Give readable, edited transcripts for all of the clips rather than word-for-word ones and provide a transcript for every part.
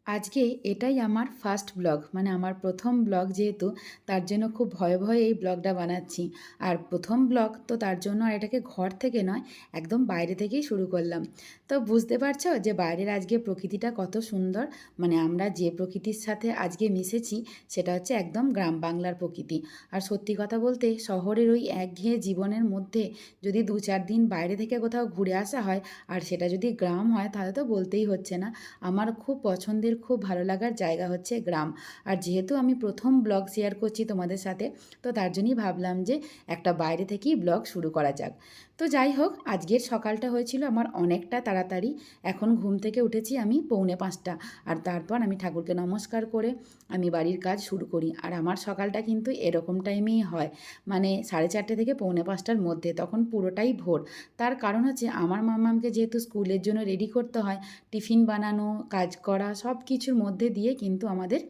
আজকে এটাই আমার ফার্স্ট ব্লগ, মানে আমার প্রথম ব্লগ যেহেতু, তার জন্য খুব ভয়ে ভয়ে এই ব্লগটা বানাচ্ছি। আর প্রথম ব্লগ তো তার জন্য আর এটাকে ঘর থেকে নয়, একদম বাইরে থেকেই শুরু করলাম। তো বুঝতে পারছো যে বাইরের আজকে প্রকৃতিটা কত সুন্দর। মানে আমরা যে প্রকৃতির সাথে আজকে মিশেছি সেটা হচ্ছে একদম গ্রাম বাংলার প্রকৃতি। আর সত্যি কথা বলতে শহরের ওই একঘেয়ে জীবনের মধ্যে যদি 2-4 দিন বাইরে থেকে কোথাও ঘুরে আসা হয়, আর সেটা যদি গ্রাম হয়, তাহলে তো বলতেই হচ্ছে না। আমার খুব পছন্দের, খুব ভালো লাগার জায়গা হচ্ছে গ্রাম। আর যেহেতু আমি প্রথম ব্লগ শেয়ার করছি তোমাদের সাথে, তো তার জন্যই ভাবলাম যে একটা বাইরে থেকেই ব্লগ শুরু করা যাক। তো যাই হোক, আজকের সকালটা হয়েছিল আমার অনেকটা তাড়াতাড়ি। এখন ঘুম থেকে উঠেছি আমি 4:45, আর তারপর আমি ঠাকুরকে নমস্কার করে আমি বাড়ির কাজ শুরু করি। আর আমার সকালটা কিন্তু এরকম টাইমেই হয়, মানে 4:30 থেকে 4:45-র মধ্যে, তখন পুরোটাই ভোর। তার কারণ হচ্ছে আমার মামামকে যেহেতু স্কুলের জন্য রেডি করতে হয়, টিফিন বানানো, কাজ করা, সব কিছুর মধ্যে দিয়ে কিন্তু আমাদের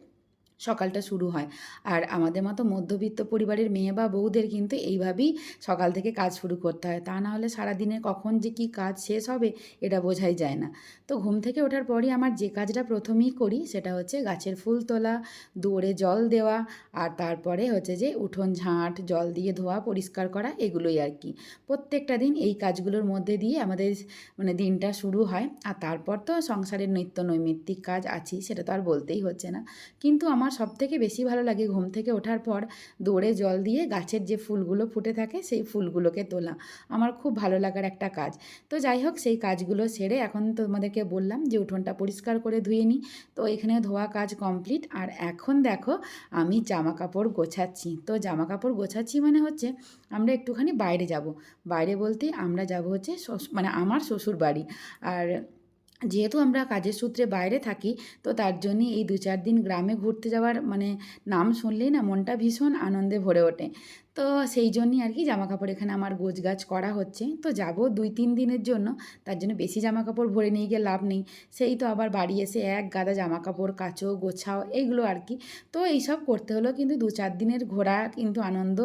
সকালটা শুরু হয়। আর আমাদের মতো মধ্যবিত্ত পরিবারের মেয়ে বা বউদের কিন্তু এইভাবেই সকাল থেকে কাজ শুরু করতে হয়, তা না হলে সারাদিনে কখন যে কী কাজ শেষ হবে এটা বোঝাই যায় না। তো ঘুম থেকে ওঠার পরই আমার যে কাজটা প্রথমেই করি সেটা হচ্ছে গাছের ফুল তোলা, দুয়ারে জল দেওয়া, আর তারপরে হচ্ছে যে উঠোন ঝাঁট, জল দিয়ে ধোয়া, পরিষ্কার করা, এগুলোই আর কি। প্রত্যেকটা দিন এই কাজগুলোর মধ্যে দিয়ে আমাদের মানে দিনটা শুরু হয়। আর তারপর তো সংসারের নিত্য নৈমিত্তিক কাজ আছেই, সেটা তো আর বলতেই হচ্ছে না। কিন্তু আমার সবথেকে বেশি ভালো লাগে ঘুম থেকে ওঠার পর দৌড়ে জল দিয়ে গাছের যে ফুলগুলো ফুটে থাকে সেই ফুলগুলোকে তোলা। আমার খুব ভালো লাগার একটা কাজ। তো যাই হোক, সেই কাজগুলো সেরে এখন তোমাদেরকে বললাম যে উঠোনটা পরিষ্কার করে ধুয়ে নিই। তো এখানে ধোয়া কাজ কমপ্লিট, আর এখন দেখো আমি জামা কাপড় গোছাচ্ছি। তো জামা কাপড় গোছাচ্ছি মানে হচ্ছে আমরা একটুখানি বাইরে যাব। বাইরে বলতে আমরা যাব হচ্ছে মানে আমার শ্বশুর বাড়ি। আর যেহেতু আমরা কাজের সূত্রে বাইরে থাকি, তো তার জন্যই এই 2-4 দিন গ্রামে ঘুরতে যাওয়ার মানে নাম শুনলেই না মনটা ভীষণ আনন্দে ভরে ওঠে। তো সেই জন্যই আর কি জামাকাপড় এখানে আমার গোছগাছ করা হচ্ছে। তো যাব 2-3 দিনের জন্য, তার জন্য বেশি জামাকাপড় ভরে নিয়ে গিয়ে লাভ নেই। সেই তো আবার বাড়ি এসে এক গাদা জামাকাপড় কাচো, গোছাও, এইগুলো আর কি। তো এইসব করতে হলেও কিন্তু 2-4 দিনের ঘোরা কিন্তু আনন্দ,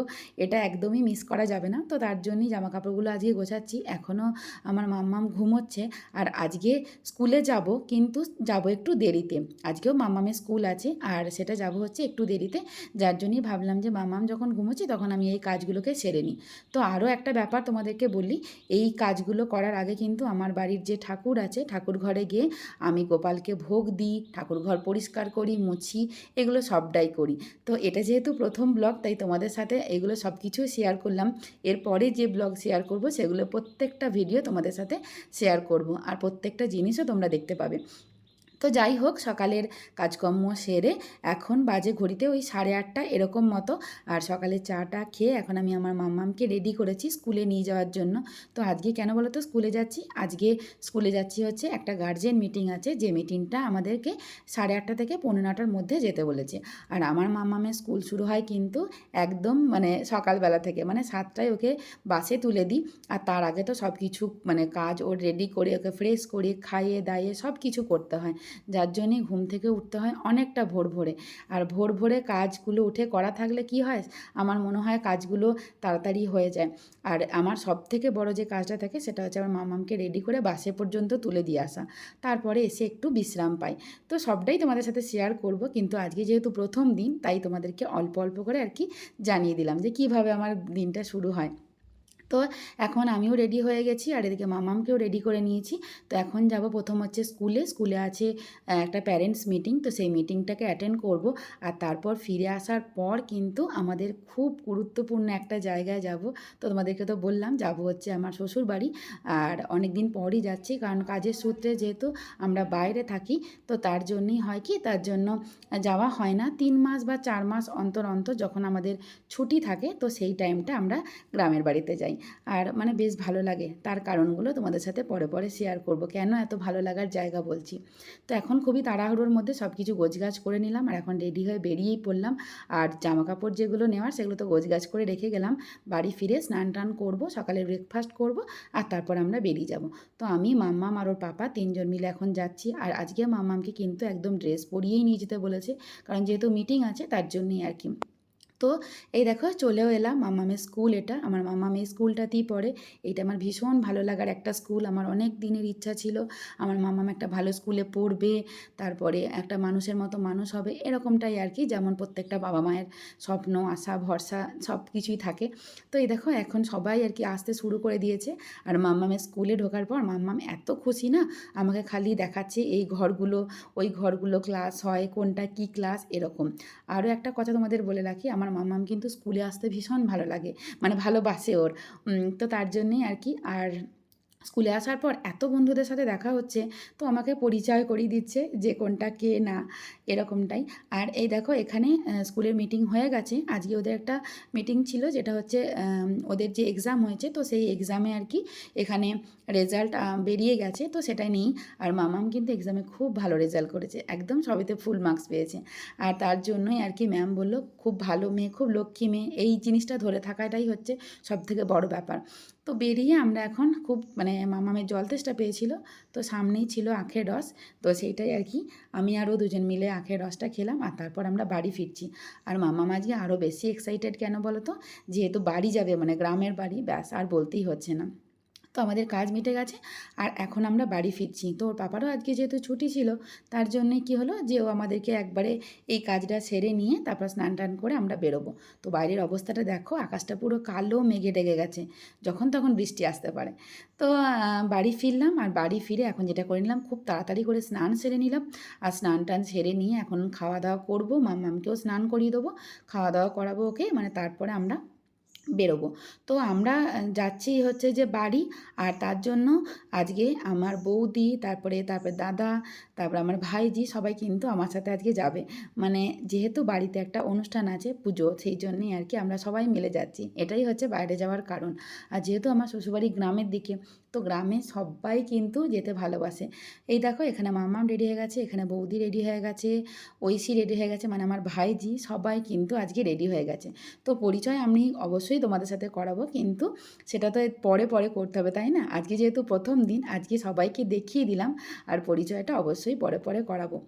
এটা একদমই মিস করা যাবে না। তো তার জন্যই জামাকাপড়গুলো আজকে গোছাচ্ছি। এখনও আমার মাম্মাম ঘুমোচ্ছে। আর আজকে স্কুলে যাব, কিন্তু যাব একটু দেরিতে। আজকেও মাম্মামের স্কুল আছে, আর সেটা যাব হচ্ছে একটু দেরিতে। যার জন্যই ভাবলাম যে মাম্মাম যখন ঘুমোচ্ছে তখন আমি এই কাজগুলোকে সেরে নিই। তো আরও একটা ব্যাপার তোমাদেরকে বলি, এই কাজগুলো করার আগে কিন্তু আমার বাড়ির যে ঠাকুর আছে, ঠাকুর ঘরে গিয়ে আমি গোপালকে ভোগ দিই, ঠাকুর ঘর পরিষ্কার করি, মুছি, এগুলো সবটাই করি। তো এটা যেহেতু প্রথম ব্লগ, তাই তোমাদের সাথে এগুলো সব কিছু শেয়ার করলাম। এরপরে যে ব্লগ শেয়ার করব সেগুলো প্রত্যেকটা ভিডিও তোমাদের সাথে শেয়ার করব, আর প্রত্যেকটা জিনিসও তোমরা দেখতে পাবে। তো যাই হোক, সকালের কাজকর্ম সেরে এখন বাজে ঘড়িতে ওই 8:30 এরকম মতো। আর সকালে চাটা খেয়ে এখন আমি আমার মাম্মামকে রেডি করেছি স্কুলে নিয়ে যাওয়ার জন্য। তো আজকে কেন বলো তো স্কুলে যাচ্ছি? আজকে স্কুলে যাচ্ছি হচ্ছে একটা গার্জেন মিটিং আছে, যে মিটিংটা আমাদেরকে 8:30 থেকে 8:45-র মধ্যে যেতে বলেছে। আর আমার মাম্মামের স্কুল শুরু হয় কিন্তু একদম মানে সকালবেলা থেকে, মানে 7টায় ওকে বাসে তুলে দিই। আর তার আগে তো সব কিছু মানে কাজ ওর রেডি করে ওকে ফ্রেশ করে খাইয়ে দাইয়ে সব কিছু করতে হয়। যার জন্যই ঘুম থেকে উঠতে হয় অনেকটা ভোর ভোরে। আর ভোর ভোরে কাজগুলো উঠে করা থাকলে কি হয়, আমার মনে হয় কাজগুলো তাড়াতাড়ি হয়ে যায়। আর আমার সবথেকে বড় যে কাজটা থাকে সেটা হচ্ছে আমার মামামকে রেডি করে বাসে পর্যন্ত তুলে দিয়ে আসা, তারপরে এসে একটু বিশ্রাম পাই। তো সবটাই তোমাদের সাথে শেয়ার করব, কিন্তু আজকে যেহেতু প্রথম দিন তাই তোমাদেরকে অল্প অল্প করে আর কি জানিয়ে দিলাম যে কীভাবে আমার দিনটা শুরু হয়। তো এখন আমিও রেডি হয়ে গেছি, আর এদিকে মামামকেও রেডি করে নিয়েছি। তো এখন যাব প্রথম হচ্ছে স্কুলে। স্কুলে আছে একটা প্যারেন্টস মিটিং, তো সেই মিটিংটাকে অ্যাটেন্ড করব। আর তারপর ফিরে আসার পর কিন্তু আমাদের খুব গুরুত্বপূর্ণ একটা জায়গায় যাব। তো তোমাদেরকে তো বললাম যাব হচ্ছে আমার শ্বশুর বাড়ি। আর অনেক দিন পরই যাচ্ছি, কারণ কাজের সূত্রে যেহেতু আমরা বাইরে থাকি, তো তার জন্যই হয় কি, তার জন্য যাওয়া হয় না। 3 মাস বা 4 মাস অন্তর অন্তর যখন আমাদের ছুটি থাকে, তো সেই টাইমটা আমরা গ্রামের বাড়িতে যাই। আর মানে বেশ ভালো লাগে, তার কারণগুলো তোমাদের সাথে পরে পরে শেয়ার করব, কেন এত ভালো লাগার জায়গা বলছি। তো এখন খুবই তাড়াহুড়োর মধ্যে সব কিছু গোছগাছ করে নিলাম, আর এখন রেডি হয়ে বেরিয়েই পড়লাম। আর জামাকাপড় যেগুলো নেওয়ার সেগুলো তো গোছগাছ করে রেখে গেলাম। বাড়ি ফিরে স্নান টান করবো, সকালে ব্রেকফাস্ট করব, আর তারপর আমরা বেরিয়ে যাব। তো আমি, মাম্মাম আর ওর পাপা 3জন মিলে এখন যাচ্ছি। আর আজকে মাম্মামকে কিন্তু একদম ড্রেস পরিয়েই নিয়ে যেতে বলেছে, কারণ যেহেতু মিটিং আছে তার জন্যই আর কি। তো এই দেখো চলেও এলাম মামামের স্কুল, এটা আমার মামাম এই স্কুলটাতেই পড়ে। এটা আমার ভীষণ ভালো লাগার একটা স্কুল। আমার অনেক দিনের ইচ্ছা ছিল আমার মামাম একটা ভালো স্কুলে পড়বে, তারপরে একটা মানুষের মতো মানুষ হবে, এরকমটাই আর কি, যেমন প্রত্যেকটা বাবা মায়ের স্বপ্ন আশা ভরসা সব কিছুই থাকে। তো এই দেখো এখন সবাই আর কি আসতে শুরু করে দিয়েছে। আর মাম্মামের স্কুলে ঢোকার পর মাম্মাম এত খুশি না, আমাকে খালি দেখাচ্ছে এই ঘরগুলো ওই ঘরগুলো ক্লাস হয়, কোনটা কি ক্লাস এরকম। আরও একটা কথা তোমাদের বলে রাখি, আমার মাম্মাম কিন্তু স্কুলে আসতে ভীষণ ভালো লাগে, মানে ভালোবাসে ওর। তো তার জন্যেই আর কি। আর স্কুলে আসার পর এত বন্ধুদের সাথে দেখা হচ্ছে, তো আমাকে পরিচয় করিয়ে দিচ্ছে যে কোনটা কে না, এরকমটাই। আর এই দেখো এখানে স্কুলের মিটিং হয়ে গেছে, আজকে ওদের একটা মিটিং ছিল, যেটা হচ্ছে ওদের যে এক্সাম হয়েছে, তো সেই এক্সামে আর কি এখানে রেজাল্ট বেরিয়ে গেছে, তো সেটাই নেই। আর মামাম কিন্তু এক্সামে খুব ভালো রেজাল্ট করেছে, একদম সবেতে ফুল মার্কস পেয়েছে। আর তার জন্যই আর কি ম্যাম বললো খুব ভালো মেয়ে, খুব লক্ষ্মী মেয়ে, এই জিনিসটা ধরে থাকাটাই হচ্ছে সবথেকে বড় ব্যাপার। তো বেরিয়ে আমরা এখন খুব মানে মামামের জল তেষ্টা পেয়েছিল, তো সামনেই ছিল আখের রস, তো সেইটাই আর কি আমি আরও দুজন মিলে আখের রসটা খেলাম, আর তারপর আমরা বাড়ি ফিরছি। আর মামাম আজকে আরও বেশি এক্সাইটেড কেন বলো তো, যেহেতু বাড়ি যাবে, মানে গ্রামের বাড়ি, ব্যাস আর বলতেই হচ্ছে না। তো আমাদের কাজ মিটে গেছে আর এখন আমরা বাড়ি ফিরছি। তো ওর পাপারও আজকে যেহেতু ছুটি ছিল, তার জন্যে কী হলো যে ও আমাদেরকে একবারে এই কাজটা সেরে নিয়ে তারপর স্নান টান করে আমরা বেরোবো। তো বাইরের অবস্থাটা দেখো, আকাশটা পুরো কালো মেঘে ডেকে গেছে, যখন তখন বৃষ্টি আসতে পারে। তো বাড়ি ফিরলাম, আর বাড়ি ফিরে এখন যেটা করে নিলাম, খুব তাড়াতাড়ি করে স্নান সেরে নিলাম। আর স্নান টান সেরে নিয়ে এখন খাওয়া দাওয়া করবো, মাম্মামকেও স্নান করিয়ে দেবো, খাওয়া দাওয়া করাবো ওকে, মানে তারপরে আমরা বেরোবো। তো আমরা যাচ্ছি হচ্ছে যে বাড়ি। আর তার জন্য আজকে আমার বৌদি, তারপরে দাদা, তারপর আমার ভাইজি সবাই কিন্তু আমার সাথে আজকে যাবে। মানে যেহেতু বাড়িতে একটা অনুষ্ঠান আছে, পুজো, সেই জন্যই আর কি আমরা সবাই মিলে যাচ্ছি, এটাই হচ্ছে বাইরে যাওয়ার কারণ। আর যেহেতু আমার শ্বশুরবাড়ি গ্রামের দিকে, তো গ্রামে সবাই কিন্তু যেতে ভালোবাসে। এই দেখো এখানে মাম্মাম রেডি হয়ে গেছে, এখানে বৌদি রেডি হয়ে গেছে, ঐশী রেডি হয়ে গেছে, মানে আমার ভাইজি, সবাই কিন্তু আজকে রেডি হয়ে গেছে। তো পরিচয় আমি অবশ্যই তোমাদের সাথে করাবো, কিন্তু সেটা তো পরে পরে করতে হবে, তাই না? আজকে যেহেতু প্রথম দিন, আজকে সবাইকে দেখিয়ে দিলাম, আর পরিচয়টা অবশ্যই পরে পরে করাবো।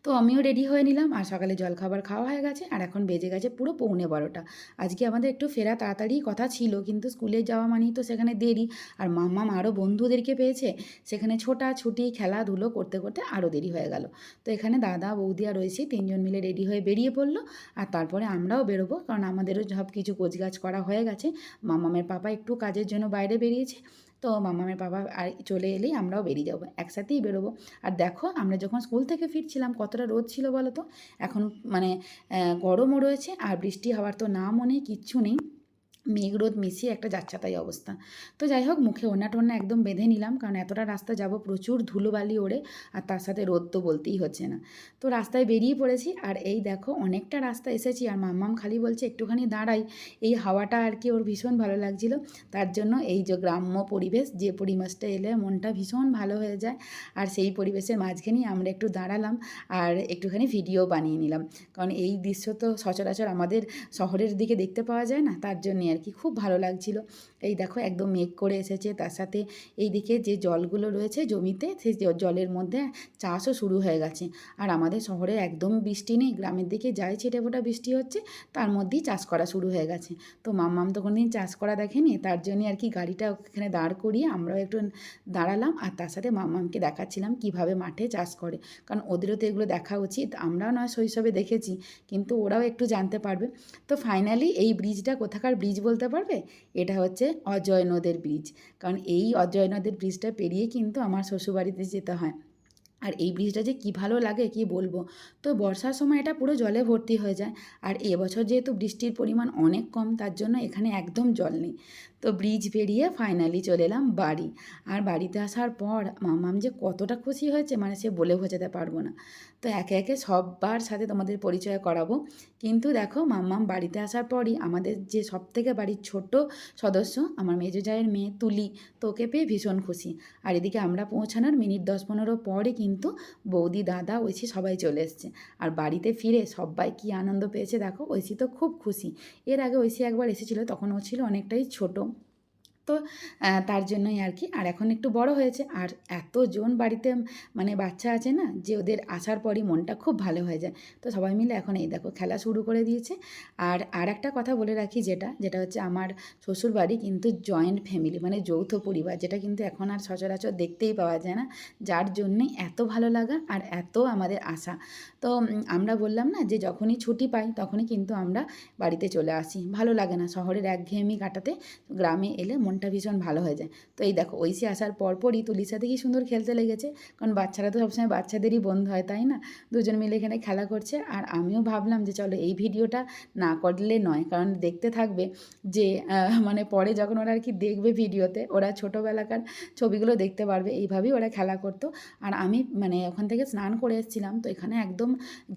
তো আমিও রেডি হয়ে নিলাম, আর সকালে জলখাবার খাওয়া হয়ে গেছে, আর এখন বেজে গেছে পুরো 12:45। আজকে আমাদের একটু ফেরা তাড়াতাড়ি কথা ছিল, কিন্তু স্কুলে যাওয়া মানেই তো সেখানে দেরি। আর মাম্মাম আরও বন্ধুদেরকে পেয়েছে, সেখানে ছোটাছুটি খেলাধুলো করতে করতে আরও দেরি হয়ে গেল। তো এখানে দাদা, বৌদি আর ঐশী তিনজন মিলে রেডি হয়ে বেরিয়ে পড়লো। আর তারপরে আমরাও বেরোবো, কারণ আমাদেরও সব কিছু গোছগাছ করা হয়ে গেছে। মাম্মামের পাপা একটু কাজের জন্য বাইরে বেরিয়েছে, তো মামামের বাবা আর চলে এলেই আমরাও বেরিয়ে যাবো, একসাথেই বেরোবো। আর দেখো আমরা যখন স্কুল থেকে ফিরছিলাম কতটা রোদ ছিল বলো তো, এখন মানে গরমও রয়েছে, আর বৃষ্টি হওয়ার তো নামও নেই, কিচ্ছু নেই, মেঘ রোদ মিশিয়ে একটা যাচ্ছাতাই অবস্থা। তো যাই হোক, মুখে ওড়না টোড়না একদম বেঁধে নিলাম, কারণ এতটা রাস্তা যাব, প্রচুর ধুলোবালি ওড়ে, আর তার সাথে রোদ তো বলতেই হচ্ছে না। তো রাস্তায় বেরিয়ে পড়েছি, আর এই দেখো অনেকটা রাস্তা এসেছি, আর মাম্মাম খালি বলছে একটুখানি দাঁড়াই, এই হাওয়াটা আর কি ওর ভীষণ ভালো লাগছিল। তার জন্য এই যে গ্রাম্য পরিবেশ, যে পরিবেশটা এলে মনটা ভীষণ ভালো হয়ে যায়, আর সেই পরিবেশের মাঝখানেই আমরা একটু দাঁড়ালাম, আর একটুখানি ভিডিও বানিয়ে নিলাম, কারণ এই দৃশ্য তো সচরাচর আমাদের শহরের দিকে দেখতে পাওয়া যায় না, তার জন্যে আর কি খুব ভালো লাগছিল। এই দেখো একদম মেঘ করে এসেছে, তার সাথে এই দিকে যে জলগুলো রয়েছে জমিতে, সেই জলের মধ্যে চাষও শুরু হয়ে গেছে। আর আমাদের শহরে একদম বৃষ্টি নেই, গ্রামের দিকে যাই ছিটেফোঁটা বৃষ্টি হচ্ছে, তার মধ্যেই চাষ করা শুরু হয়ে গেছে। তো মাম্মাম তো কোনোদিন চাষ করা দেখেনি, তার জন্যই আর কি গাড়িটা ওখানে দাঁড় করিয়ে আমরাও একটু দাঁড়ালাম, আর তার সাথে মাম্মামকে দেখাচ্ছিলাম কিভাবে মাঠে চাষ করে, কারণ ওদেরও তো এগুলো দেখা উচিত, আমরাও নয় শৈশবে দেখেছি, কিন্তু ওরাও একটু জানতে পারবে। তো ফাইনালি এই ব্রিজটা কোথাকার ব্রিজ বলতে পারবে? এটা হচ্ছে অজয় নদের ব্রিজ, কারণ এই অজয় নদের ব্রিজটা পেরিয়ে কিন্তু আমার শ্বশুরবাড়িতে যেতে হয়। আর এই ব্রিজটা যে কী ভালো লাগে কী বলবো। তো বর্ষার সময় এটা পুরো জলে ভর্তি হয়ে যায়, আর এবছর যেহেতু বৃষ্টির পরিমাণ অনেক কম, তার জন্য এখানে একদম জল নেই। তো ব্রিজ পেরিয়ে ফাইনালি চলে এলাম বাড়ি। আর বাড়িতে আসার পর মামাম যে কতটা খুশি হয়েছে, মানে সে বলে বোঝাতে পারবো না। তো একে একে সবার সাথে তোমাদের পরিচয় করাবো, কিন্তু দেখো মাম্মাম বাড়িতে আসার পরই আমাদের যে সবথেকে বাড়ির ছোট সদস্য, আমার মেজো জায়ের মেয়ে তুলি, তো ওকে পেয়ে ভীষণ খুশি। আর এদিকে আমরা পৌঁছানোর মিনিট 10-15 পরে কিন্তু বৌদি, দাদা, ঐশী সবাই চলে এসছে। আর বাড়িতে ফিরে সবাই কী আনন্দ পেয়েছে দেখো, ঐশী তো খুব খুশি। এর আগে ঐশী একবার এসেছিলো, তখন ও ছিল অনেকটাই ছোট, তো তার জন্যই আর কি। আর এখন একটু বড় হয়েছে, আর এতজন বাড়িতে মানে বাচ্চা আছে না, যে ওদের আসার পরই মনটা খুব ভালো হয়ে যায়। তো সবাই মিলে এখন এই দেখো খেলা শুরু করে দিয়েছে। আর একটা কথা বলে রাখি, যেটা হচ্ছে আমার শ্বশুরবাড়ি কিন্তু জয়েন্ট ফ্যামিলি, মানে যৌথ পরিবার, যেটা কিন্তু এখন আর সচরাচর দেখতেই পাওয়া যায় না, যার জন্যেই এত ভালো লাগা আর এত আমাদের আশা। তো আমরা বললাম না যে যখনই ছুটি পাই তখনই কিন্তু আমরা বাড়িতে চলে আসি। ভালো লাগে না শহরের একঘেয়েমি কাটাতে, গ্রামে এলে মনটা ভীষণ ভালো হয়ে যায়। তো এই দেখো ঐশী আসার পরপরই তুলির সাথে কি সুন্দর খেলতে লেগেছে, কারণ বাচ্চারা তো সবসময় বাচ্চাদেরই বন্ধু হয়, তাই না? দুজন মিলে এখানে খেলা করছে। আর আমিও ভাবলাম যে চলো এই ভিডিওটা না করলে নয়, কারণ দেখতে থাকবে যে মানে পরে যখন ওরা আর কি দেখবে ভিডিওতে, ওরা ছোটোবেলাকার ছবিগুলো দেখতে পারবে। এইভাবেই ওরা খেলা করতো। আর আমি মানে ওখান থেকে স্নান করে এসেছিলাম, তো এখানে একদম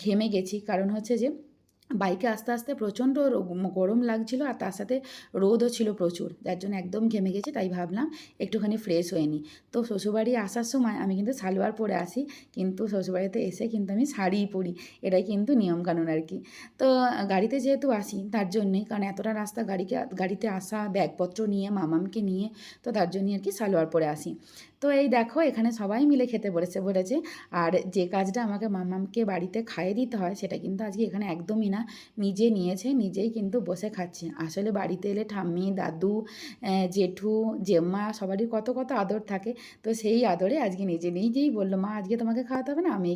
ঘেমে গেছি, কারণ হচ্ছে যে বাইকে আস্তে আস্তে প্রচণ্ড গরম লাগছিল, আর তার সাথে রোদও ছিল প্রচুর, যার জন্য একদম ঘেমে গেছি। তাই ভাবলাম একটুখানি ফ্রেশ হয়ে নিই। তো শ্বশুরবাড়ি আসার সময় আমি কিন্তু সালোয়ার পরে আসি, কিন্তু শ্বশুরবাড়িতে এসে কিন্তু আমি শাড়িই পরি, এটাই কিন্তু নিয়মকানুন আর কি। তো গাড়িতে যেহেতু আসি তার জন্যেই, কারণ এতটা রাস্তা গাড়িতে আসা, ব্যাগপত্র নিয়ে, মামামকে নিয়ে, তো তার জন্যই আর কি সালোয়ার পরে আসি। তো এই দেখো এখানে সবাই মিলে খেতে বলেছে। আর যে কাজটা আমাকে মামামকে বাড়িতে খাইয়ে দিতে হয়, সেটা কিন্তু আজকে এখানে একদমই না, নিজে নিয়েছে, নিজেই কিন্তু বসে খাচ্ছে। আসলে বাড়িতে এলে ঠাম্মি, দাদু, জেঠু, জেম্মা সবারই কত কত আদর থাকে। তো সেই আদরে আজকে নিজেই বললো, মা আজকে তোমাকে খাওয়াতে হবে না, আমি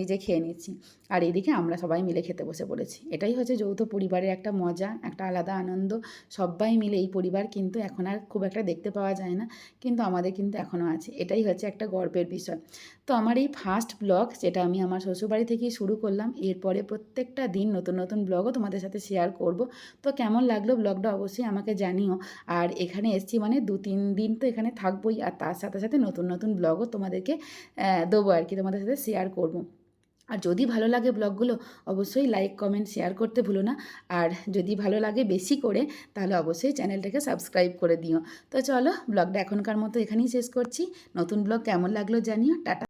নিজে খেয়ে নিচ্ছি। আর এদিকে আমরা সবাই মিলে খেতে বসে পড়েছি। এটাই হচ্ছে যৌথ পরিবারের একটা মজা, একটা আলাদা আনন্দ। সবাই মিলে এই পরিবার কিন্তু এখন আর খুব একটা দেখতে পাওয়া যায় না, কিন্তু আমাদের কিন্তু এখনও আছে। এটাই হচ্ছে একটা গর্বের বিষয়। তো আমার এই ফার্স্ট ব্লগ, যেটা আমি আমার শ্বশুরবাড়ি থেকেই শুরু করলাম, এরপরে প্রত্যেকটা দিন নতুন নতুন ব্লগও তোমাদের সাথে শেয়ার করব। তো কেমন লাগলো ব্লগটা অবশ্যই আমাকে জানিও। আর এখানে এসছি মানে 2-3 দিন তো এখানে থাকবোই, আর তার সাথে সাথে নতুন নতুন ব্লগও তোমাদেরকে দেবো আর কি, তোমাদের সাথে শেয়ার করব। আর যদি ভালো লাগে ব্লগগুলো, অবশ্যই লাইক, কমেন্ট, শেয়ার করতে ভুলো না। আর যদি ভালো লাগে বেশি করে, তাহলে অবশ্যই চ্যানেলটাকে সাবস্ক্রাইব করে দিও। তো চলো ব্লগটা এখনকার মতো এখানেই শেষ করছি। নতুন ব্লগ কেমন লাগলো জানিও। টাটা।